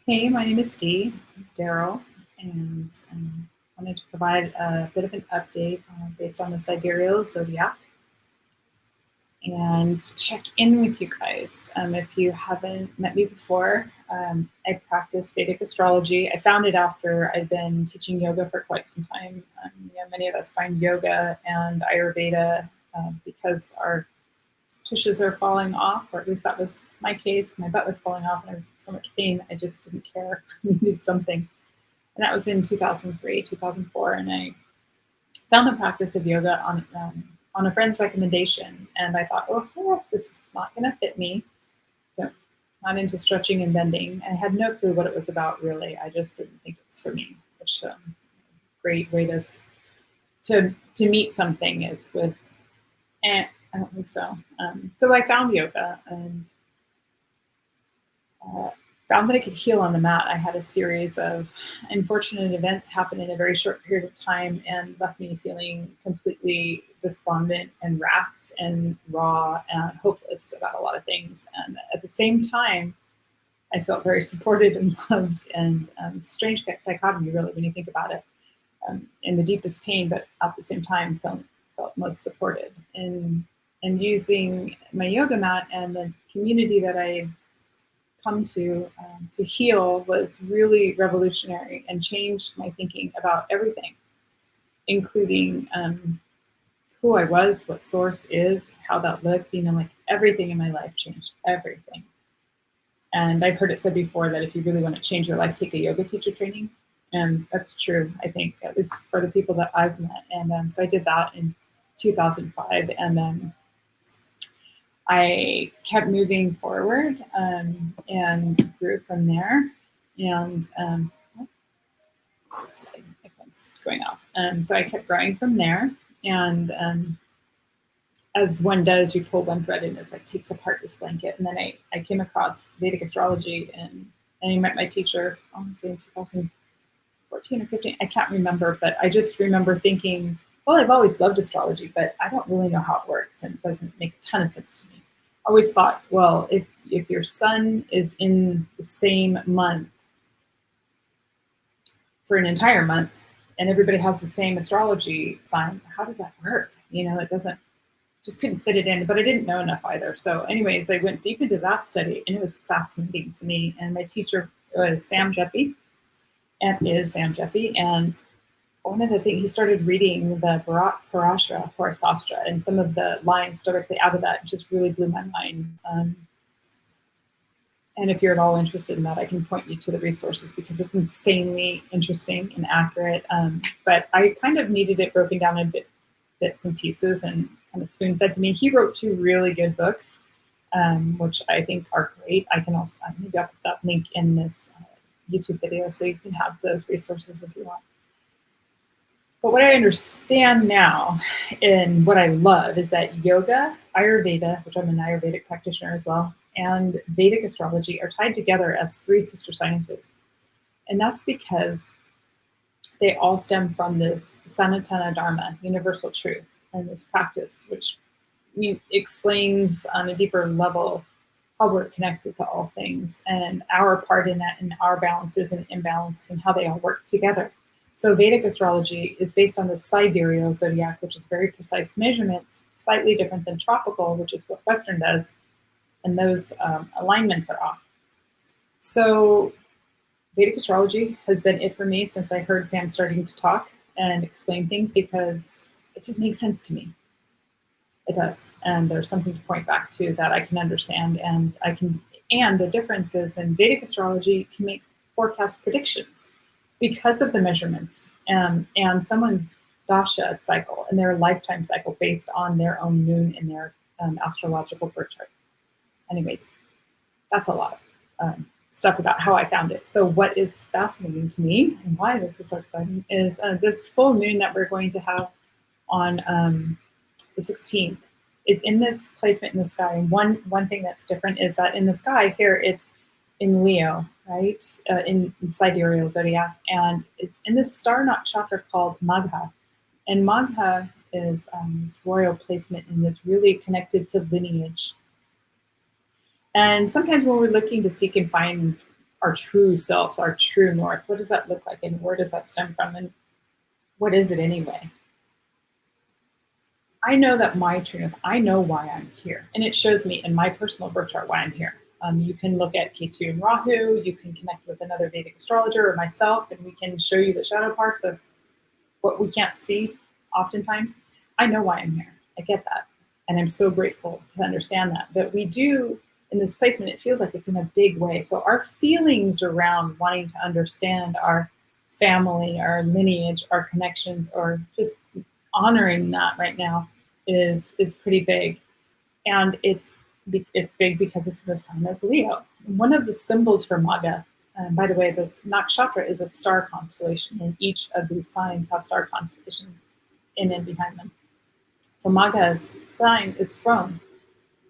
Hey, my name is Daryl, and wanted to provide a bit of an update based on the sidereal zodiac and check in with you guys. If you haven't met me before, I practice Vedic astrology. I found it after I've been teaching yoga for quite some time. Many of us find yoga and Ayurveda because our tushes are falling off, or at least that was my case. My butt was falling off and I was in so much pain, I just didn't care. I needed something. And that was in 2003, 2004. And I found the practice of yoga on a friend's recommendation. And I thought, oh, this is not going to fit me. So, not into stretching and bending. I had no clue what it was about, really. I just didn't think it was for me, which great way to meet something is with, I don't think so. So I found yoga and found that I could heal on the mat. I had a series of unfortunate events happen in a very short period of time and left me feeling completely despondent and racked and raw and hopeless about a lot of things. And at the same time, I felt very supported and loved, and strange dichotomy, really, when you think about it. In the deepest pain, but at the same time felt most supported. And using my yoga mat and the community that I come to heal was really revolutionary and changed my thinking about everything, including who I was, what source is, how that looked. Like everything in my life changed, everything. And I've heard it said before that if you really want to change your life, take a yoga teacher training. And that's true, I think, at least for the people that I've met. And so I did that in 2005. And then I kept moving forward and grew from there. And my phone's going off. So I kept growing from there. And as one does, you pull one thread and it's like takes apart this blanket. And then I came across Vedic astrology and I met my teacher, honestly, in 2014 or 15. I can't remember, but I just remember thinking, well, I've always loved astrology, but I don't really know how it works and it doesn't make a ton of sense to me. I always thought, well, if your sun is in the same month for an entire month and everybody has the same astrology sign, how does that work? It doesn't, just couldn't fit it in, but I didn't know enough either. So anyways, I went deep into that study and it was fascinating to me. And my teacher was Sam Jeppy, and is Sam Jeppy. And one of the things, he started reading the Parashara, and some of the lines directly out of that just really blew my mind. And if you're at all interested in that, I can point you to the resources because it's insanely interesting and accurate. But I kind of needed it broken down in bits and pieces and kind of spoon-fed to me. He wrote 2 really good books, which I think are great. I can also, maybe I'll put that link in this YouTube video so you can have those resources if you want. But what I understand now and what I love is that yoga, Ayurveda, which I'm an Ayurvedic practitioner as well, and Vedic astrology are tied together as 3 sister sciences. And that's because they all stem from this Sanatana Dharma, universal truth, and this practice, which explains on a deeper level how we're connected to all things and our part in that and our balances and imbalances and how they all work together. So Vedic astrology is based on the sidereal zodiac, which is very precise measurements, slightly different than tropical, which is what Western does, and those alignments are off. So Vedic astrology has been it for me since I heard Sam starting to talk and explain things because it just makes sense to me. It does, and there's something to point back to that I can understand, and the differences in Vedic astrology can make forecast predictions because of the measurements and someone's dasha cycle and their lifetime cycle based on their own moon and their astrological birth chart. Anyways, that's a lot of stuff about how I found it. So what is fascinating to me and why this is so exciting is this full moon that we're going to have on the 16th is in this placement in the sky. And one thing that's different is that in the sky here, it's in Leo, right? In sidereal zodiac. And it's in this star nakshatra called Magha. And Magha is this royal placement and it's really connected to lineage. And sometimes when we're looking to seek and find our true selves, our true north. What does that look like, and where does that stem from, and what is it anyway? I know that my truth, I know why I'm here. And it shows me in my personal birth chart why I'm here. You can look at K2 and Rahu, you can connect with another Vedic astrologer or myself, and we can show you the shadow parts of what we can't see oftentimes. I know why I'm here. I get that. And I'm so grateful to understand that. But we do, in this placement, it feels like it's in a big way. So our feelings around wanting to understand our family, our lineage, our connections, or just honoring that right now is pretty big. And it's big because it's the sign of Leo. One of the symbols for Magha, and by the way, this nakshatra is a star constellation, and each of these signs have star constellations in and behind them. So Magha's sign is throne,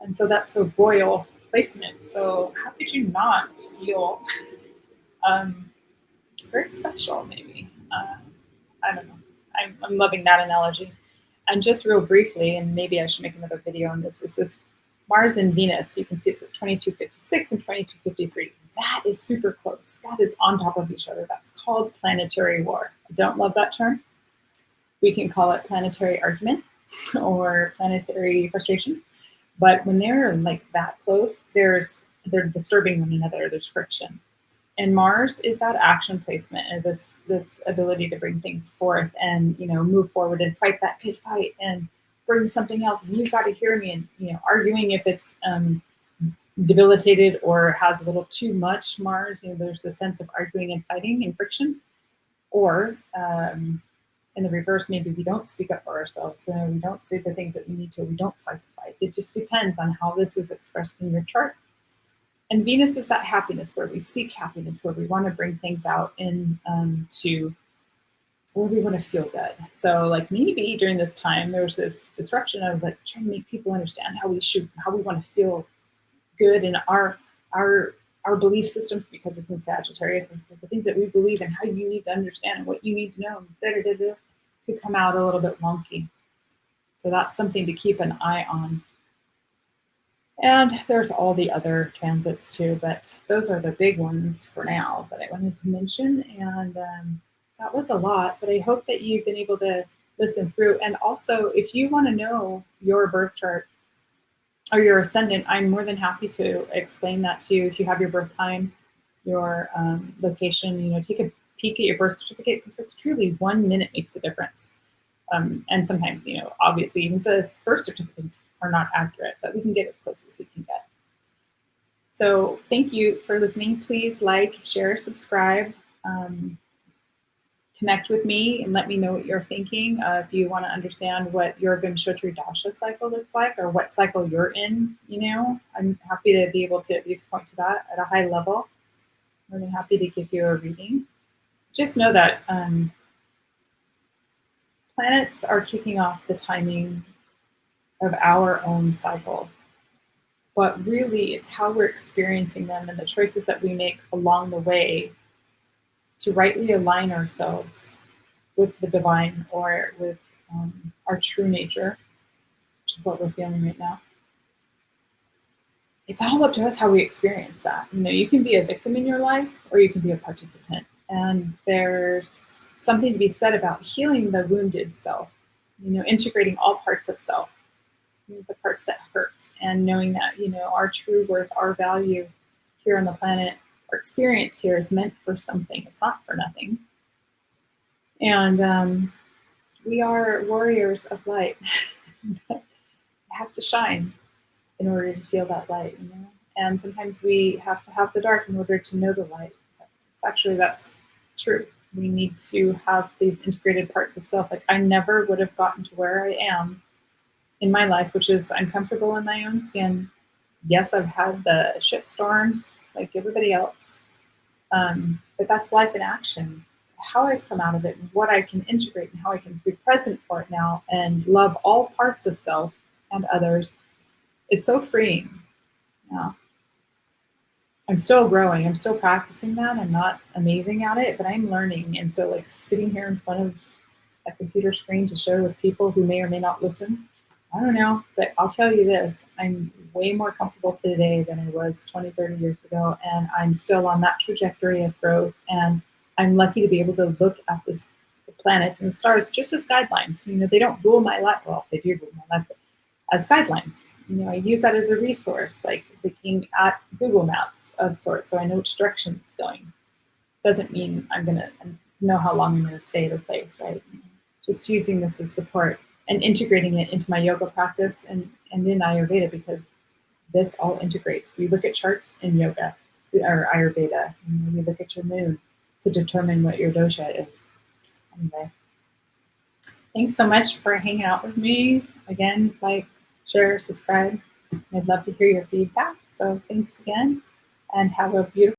and so that's a royal placement. So how could you not feel very special, maybe? I don't know. I'm loving that analogy. And just real briefly, and maybe I should make another video on this, is this Mars and Venus. You can see it says 2256 and 2253. That is super close. That is on top of each other. That's called planetary war. I don't love that term. We can call it planetary argument or planetary frustration. But when they're like that close, they're disturbing one another. There's friction. And Mars is that action placement and this ability to bring things forth and, you know, move forward and fight that good fight and bring something else. And you've got to hear me, and, you know, arguing if it's debilitated or has a little too much Mars, you know, there's a sense of arguing and fighting and friction. Or in the reverse, maybe we don't speak up for ourselves. We don't say the things that we need to. We don't fight the fight. It just depends on how this is expressed in your chart. And Venus is that happiness where we seek happiness, where we want to bring things out in to where we want to feel good. So like maybe during this time, there's this disruption of like trying to make people understand how we want to feel good in our belief systems, because it's in Sagittarius, and the things that we believe and how you need to understand and what you need to know could come out a little bit wonky. So that's something to keep an eye on. And there's all the other transits too, but those are the big ones for now that I wanted to mention. And that was a lot, but I hope that you've been able to listen through. And also, if you want to know your birth chart or your ascendant, I'm more than happy to explain that to you. If you have your birth time, your location, you know, take a peek at your birth certificate, because it's truly 1 minute makes a difference. And sometimes, you know, obviously even the birth certificates are not accurate, but we can get as close as we can get. So thank you for listening. Please like, share, subscribe, connect with me and let me know what you're thinking. If you want to understand what your Vimshotri Dasha cycle looks like, or what cycle you're in, you know, I'm happy to be able to at least point to that at a high level. I'm really happy to give you a reading. Just know that planets are kicking off the timing of our own cycle, but really it's how we're experiencing them and the choices that we make along the way to rightly align ourselves with the divine, or with our true nature, which is what we're feeling right now. It's all up to us how we experience that. You know, you can be a victim in your life, or you can be a participant. And there's something to be said about healing the wounded self, you know, integrating all parts of self, you know, the parts that hurt, and knowing that, you know, our true worth, our value here on the planet, our experience here is meant for something. It's not for nothing. And we are warriors of light. We have to shine in order to feel that light, you know? And sometimes we have to have the dark in order to know the light. Actually, that's true. We need to have these integrated parts of self. Like, I never would have gotten to where I am in my life, which is I'm comfortable in my own skin. Yes, I've had the shit storms like everybody else, but that's life in action. How I've come out of it, and what I can integrate, and how I can be present for it now and love all parts of self and others is so freeing. Yeah. I'm still growing. I'm still practicing that. I'm not amazing at it, but I'm learning. And so, like, sitting here in front of a computer screen to share with people who may or may not listen, I don't know, but I'll tell you this, I'm way more comfortable today than I was 20, 30 years ago, and I'm still on that trajectory of growth, and I'm lucky to be able to look at this, the planets and the stars just as guidelines. You know, they don't rule my life. Well, they do rule my life, but as guidelines. You know, I use that as a resource, like looking at Google Maps of sorts, so I know which direction it's going. Doesn't mean I'm gonna know how long I'm gonna stay at a place, right? Just using this as support and integrating it into my yoga practice and in Ayurveda, because this all integrates. We look at charts in yoga or Ayurveda, and we look at your moon to determine what your dosha is. Anyway, thanks so much for hanging out with me. Again, like, share, subscribe. I'd love to hear your feedback. So thanks again, and have a beautiful